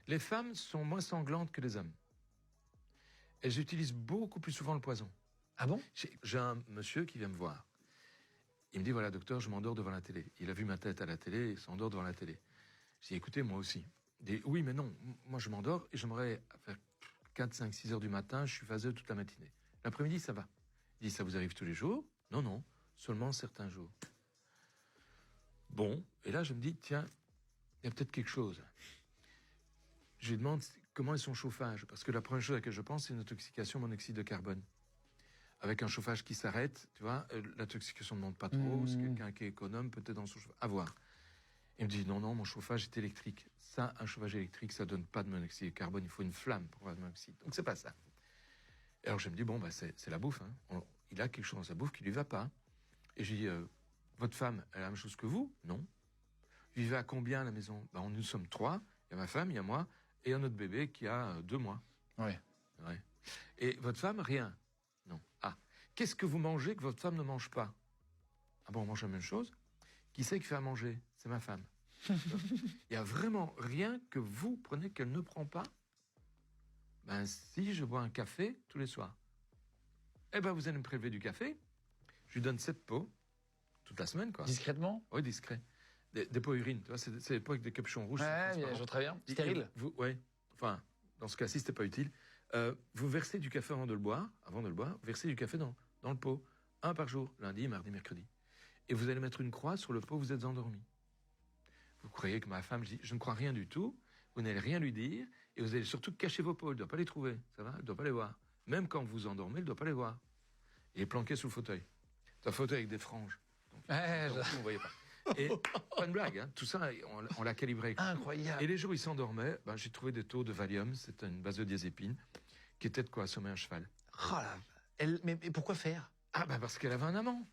Les femmes sont moins sanglantes que les hommes. Elles utilisent beaucoup plus souvent le poison. Ah bon? J'ai un monsieur qui vient me voir. Il me dit, voilà, docteur, je m'endors devant la télé. Il a vu ma tête à la télé, il s'endort devant la télé. J'ai dit, écoutez, moi aussi. Il dit, oui, mais non, moi je m'endors et j'aimerais faire 4, 5, 6 heures du matin, je suis phaseux toute la matinée. L'après-midi, ça va. Il dit, ça vous arrive tous les jours? Non, non, seulement certains jours. Bon, et là je me dis, tiens, il y a peut-être quelque chose. Je lui demande comment est son chauffage, parce que la première chose à laquelle je pense, c'est une intoxication au monoxyde de carbone. Avec un chauffage qui s'arrête, tu vois, l'intoxication ne monte pas trop, c'est quelqu'un qui est économe, peut-être dans son chauffage. À voir. Il me dit, non, non, mon chauffage est électrique. Ça, un chauffage électrique, ça donne pas de monoxyde de carbone, il faut une flamme pour avoir de monoxyde. Donc c'est pas ça. Et alors je me dis, bon, bah c'est la bouffe. Hein. Il a quelque chose dans sa bouffe qui lui va pas. Et je lui dis, votre femme, elle a la même chose que vous? Non. Vous vivez à combien à la maison? Bah, nous sommes 3. Il y a ma femme, il y a moi, et un autre bébé qui a 2 mois. Ouais. Ouais. Et votre femme, rien? Non. Ah. Qu'est-ce que vous mangez que votre femme ne mange pas? Ah bon, on mange la même chose? Qui c'est qui fait à manger? C'est ma femme. Il y a vraiment rien que vous prenez qu'elle ne prend pas? Ben, si je bois un café tous les soirs. Eh ben, vous allez me prélever du café. Je lui donne 7 pots. Toute la semaine, quoi. Discrètement? Oui, discret. Des pots urines, tu vois, c'est des pots avec des capuchons rouges. Ouais, je vois très bien. Stérile. Ouais. Enfin, dans ce cas-ci, c'était pas utile. Vous versez du café avant de le boire, vous versez du café dans le pot. 1 par jour, lundi, mardi, mercredi. Et vous allez mettre une croix sur le pot où vous êtes endormi. Vous croyez que ma femme, je ne crois rien du tout, vous n'allez rien lui dire, et vous allez surtout cacher vos pots, elle ne doit pas les trouver, ça va, elle ne doit pas les voir. Même quand vous endormez, elle ne doit pas les voir. Et planqué sous le fauteuil. C'est un fauteuil avec des franges. Donc, vous ne voyez pas. Et pas une blague, hein, tout ça, on l'a calibré. Incroyable. Et les jours où il s'endormait, ben, j'ai trouvé des taux de Valium, c'est une benzodiazépine, qui était de quoi assommer un cheval. Oh là, mais pourquoi faire? Ah ben parce qu'elle avait un amant.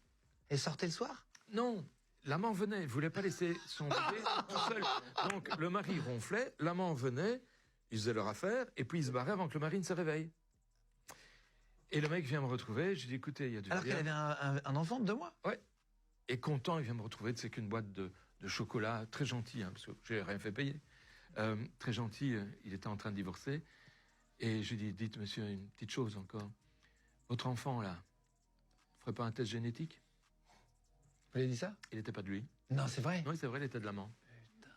Elle sortait le soir? Non, l'amant venait, il voulait pas laisser son bébé tout seul. Donc le mari ronflait, l'amant venait, ils faisaient leur affaire, et puis ils se barraient avant que le mari ne se réveille. Et le mec vient me retrouver, je dis écoutez, il y a du Alors qu'elle avait un enfant de 2 mois? Ouais. Et content, il vient me retrouver, c'est qu'une boîte de chocolat, très gentil, hein, parce que j'ai rien fait payer. Très gentil, il était en train de divorcer. Et je lui dis, dites monsieur, une petite chose encore. Votre enfant, là, vous ferez pas un test génétique? Vous avez dit ça? Il n'était pas de lui. Non, c'est vrai? Oui, c'est vrai, il était de l'amant. Putain.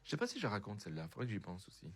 Je sais pas si je la raconte celle-là, faudrait que j'y pense aussi.